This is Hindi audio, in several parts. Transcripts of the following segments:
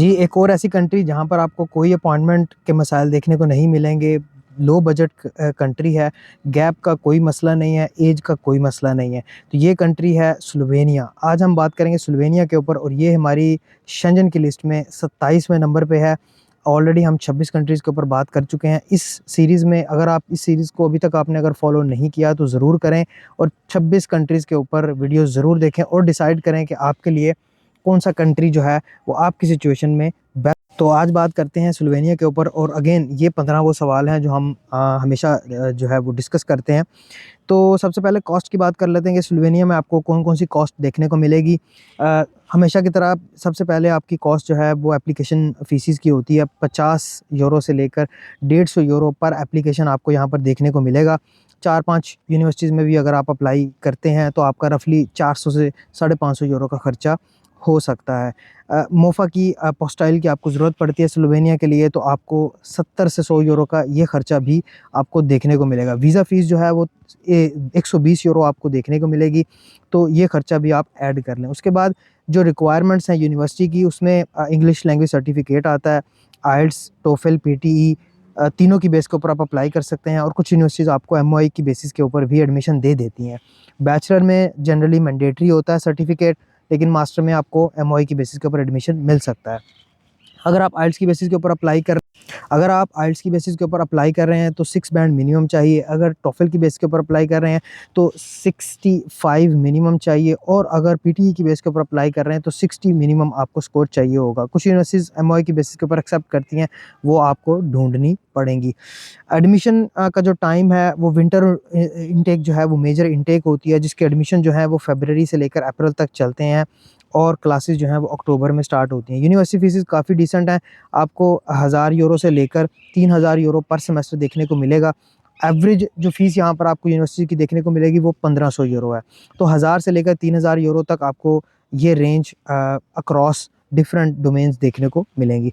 जी, एक और ऐसी कंट्री जहाँ पर आपको कोई अपॉइंटमेंट के मसाइल देखने को नहीं मिलेंगे, लो बजट कंट्री है, गैप का कोई मसला नहीं है, ऐज का कोई मसला नहीं है। तो ये कंट्री है स्लोवेनिया। आज हम बात करेंगे स्लोवेनिया के ऊपर और ये हमारी शेंजन की लिस्ट में 27वें नंबर पे है। ऑलरेडी हम 26 कंट्रीज़ के ऊपर बात कर चुके हैं। इस सीरीज़ में अगर आप इस सीरीज़ को अभी तक आपने अगर फ़ॉलो नहीं किया तो ज़रूर करें और 26 कंट्रीज़ के ऊपर वीडियो ज़रूर देखें और डिसाइड करें कि आपके लिए कौन-सा कंट्री जो है वो आपकी सिचुएशन में बे तो आज बात करते हैं स्लोवेनिया के ऊपर और अगेन ये 15 वो सवाल हैं जो हम हमेशा जो है वो डिस्कस करते हैं। तो सबसे पहले कॉस्ट की बात कर लेते हैं कि स्लोवेनिया में आपको कौन-कौन सी कॉस्ट देखने को मिलेगी। हमेशा की तरह सबसे पहले आपकी कॉस्ट जो है वो एप्लीकेशन फ़ीसेस की होती है। 50 यूरो से लेकर 150 यूरो पर एप्लीकेशन आपको यहाँ पर देखने को मिलेगा। 4-5 यूनिवर्सिटीज़ में भी अगर आप अप्लाई करते हैं तो आपका रफ़ली 400 से 550 यूरो का खर्चा हो सकता है। मोफ़ा की अपोस्टाइल की आपको ज़रूरत पड़ती है स्लोवेनिया के लिए तो आपको 70 से 100 यूरो का ये खर्चा भी आपको देखने को मिलेगा। वीज़ा फ़ीस जो है वो 120 यूरो आपको देखने को मिलेगी, तो ये खर्चा भी आप ऐड कर लें। उसके बाद जो रिक्वायरमेंट्स हैं यूनिवर्सिटी की उसमें इंग्लिश लैंग्वेज सर्टिफ़िकेट आता है, आइल्स, टोफ़ेल, पीटीई तीनों की बेस के ऊपर आप अप्लाई कर सकते हैं और कुछ यूनिवर्सिटीज़ आपको एमओआई की बेसिस के ऊपर भी एडमिशन दे देती हैं। बैचलर में जनरली मैंडेटरी होता है सर्टिफ़िकेट, लेकिन मास्टर में आपको एमओआई की बेसिस के ऊपर एडमिशन मिल सकता है। अगर आप आइल्स की बेसिस के ऊपर अप्लाई कर अगर आप आइल्स की बेसिस के ऊपर अप्लाई कर रहे हैं तो 6 बैंड मिनिमम चाहिए। अगर टोफल की बेस के ऊपर अप्लाई कर रहे हैं तो 65 मिनिमम चाहिए और अगर पीटीई की बेस के ऊपर अप्लाई कर रहे हैं तो 60 मिनिमम आपको स्कोर चाहिए होगा। कुछ यूनिवर्सिटीज़ एमओआई की बेसिस के ऊपर एक्सेप्ट करती हैं, वो आपको ढूँढनी पड़ेंगी। एडमिशन का जो टाइम है वो विंटर इनटेक जो है वो मेजर इनटेक होती है, जिसके एडमिशन जो है वो फ़रवरी से लेकर अप्रैल तक चलते हैं और क्लासेस जो हैं वो अक्टूबर में स्टार्ट होती हैं। यूनिवर्सिटी फ़ीसेस काफ़ी डिसेंट हैं, आपको 1000 यूरो से लेकर 3000 यूरो पर सेमेस्टर देखने को मिलेगा। एवरेज जो फ़ीस यहाँ पर आपको यूनिवर्सिटी की देखने को मिलेगी वो 1500 यूरो है। तो 1000 से लेकर 3000 यूरो तक आपको ये रेंज अक्रॉस डिफरेंट डोमेन्स देखने को मिलेंगी।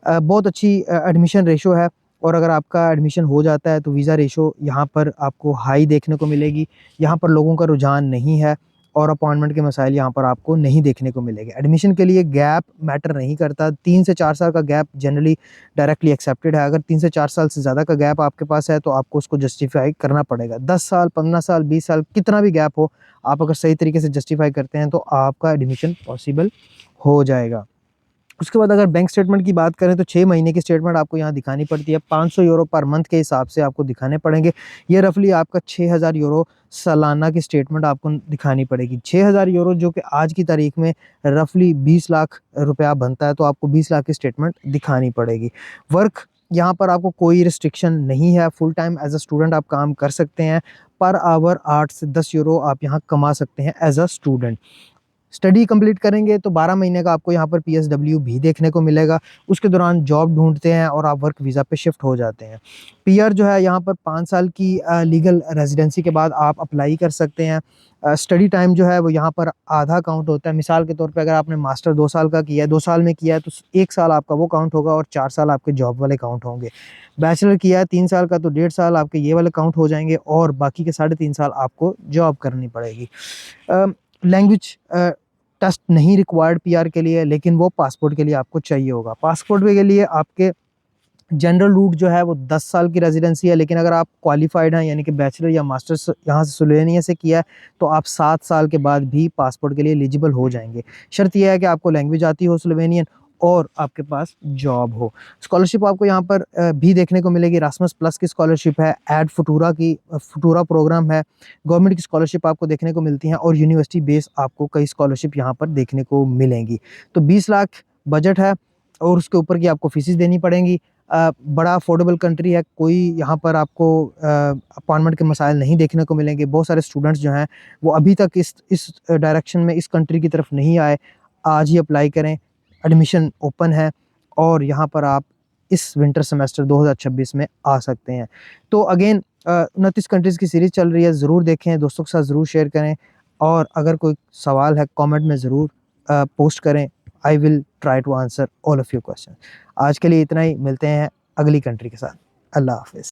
बहुत अच्छी एडमिशन रेशो है और अगर आपका एडमिशन हो जाता है तो वीज़ा रेशो यहाँ पर आपको हाई देखने को मिलेगी। यहाँ पर लोगों का रुझान नहीं है और अपॉइंटमेंट के मसाइल यहाँ पर आपको नहीं देखने को मिलेंगे। एडमिशन के लिए गैप मैटर नहीं करता, 3 से 4 साल का गैप जनरली डायरेक्टली एक्सेप्टेड है। अगर 3 से 4 साल से ज़्यादा का गैप आपके पास है तो आपको उसको जस्टिफ़ाई करना पड़ेगा। 10 साल, 15 साल, 20 साल कितना भी गैप हो, आप अगर सही तरीके से जस्टिफ़ाई करते हैं तो आपका एडमिशन पॉसिबल हो जाएगा। उसके बाद अगर बैंक स्टेटमेंट की बात करें तो 6 महीने की स्टेटमेंट आपको यहाँ दिखानी पड़ती है। 500 यूरो पर मंथ के हिसाब से आपको दिखाने पड़ेंगे। ये रफ़ली आपका 6000 यूरो सालाना की स्टेटमेंट आपको दिखानी पड़ेगी। 6000 यूरो जो कि आज की तारीख में रफ़ली 20 लाख रुपया बनता है, तो आपको 20 लाख की स्टेटमेंट दिखानी पड़ेगी। वर्क यहाँ पर आपको कोई रिस्ट्रिक्शन नहीं है, full time as a student आप काम कर सकते हैं। पर आवर 8 से 10 यूरो आप यहाँ कमा सकते हैं as a student. Study complete करेंगे तो 12 महीने का आपको यहाँ पर पीएसडब्ल्यू भी देखने को मिलेगा। उसके दौरान जॉब ढूँढते हैं और आप वर्क वीज़ा पे शिफ्ट हो जाते हैं। पीआर जो है यहाँ पर 5 साल की लीगल रेज़िडेंसी के बाद आप अप्लाई कर सकते हैं। स्टडी टाइम जो है वो यहाँ पर आधा काउंट होता है। मिसाल के तौर पे अगर आपने मास्टर 2 साल का किया है, 2 साल में किया है तो 1 साल आपका वो काउंट होगा और 4 साल आपके जॉब वाले काउंट होंगे। बैचलर किया है 3 साल का तो 1.5 साल आपके ये वाले काउंट हो जाएँगे और बाकी के 3.5 साल आपको जॉब करनी पड़ेगी। लैंग्वेज टेस्ट नहीं रिक्वायर्ड पीआर के लिए, लेकिन वो पासपोर्ट के लिए आपको चाहिए होगा। पासपोर्ट के लिए आपके जनरल रूट जो है वो 10 साल की रेज़िडेंसी है, लेकिन अगर आप क्वालिफ़ाइड हैं यानी कि बैचलर या मास्टर्स यहाँ से स्लोवेनिया से किया है, तो आप 7 साल के बाद भी पासपोर्ट के लिए एलिजिबल हो जाएँगे। शर्त ये है कि आपको लैंग्वेज आती हो स्लोवेनियन और आपके पास जॉब हो। स्कॉलरशिप आपको यहाँ पर भी देखने को मिलेगी। इरास्मस प्लस की स्कॉलरशिप है, एड फुटूरा की फुटूरा प्रोग्राम है, गवर्नमेंट की स्कॉलरशिप आपको देखने को मिलती हैं और यूनिवर्सिटी बेस आपको कई स्कॉलरशिप यहाँ पर देखने को मिलेंगी। तो 20 लाख बजट है और उसके ऊपर की आपको फीसेस देनी पड़ेंगी। बड़ा अफोर्डेबल कंट्री है, कोई यहाँ पर आपको अपॉइंटमेंट के मसाइल नहीं देखने को मिलेंगे। बहुत सारे स्टूडेंट्स जो हैं वो अभी तक इस डायरेक्शन में इस कंट्री की तरफ नहीं आए। आज ही अप्लाई करें, एडमिशन ओपन है और यहाँ पर आप इस विंटर सेमेस्टर 2026 में आ सकते हैं। तो अगेन 29 कंट्रीज़ की सीरीज़ चल रही है, ज़रूर देखें, दोस्तों के साथ ज़रूर शेयर करें और अगर कोई सवाल है कमेंट में ज़रूर पोस्ट करें। I will try to answer all of your question. आज के लिए इतना ही, मिलते हैं अगली कंट्री के साथ। अल्लाह हाफ़िज़।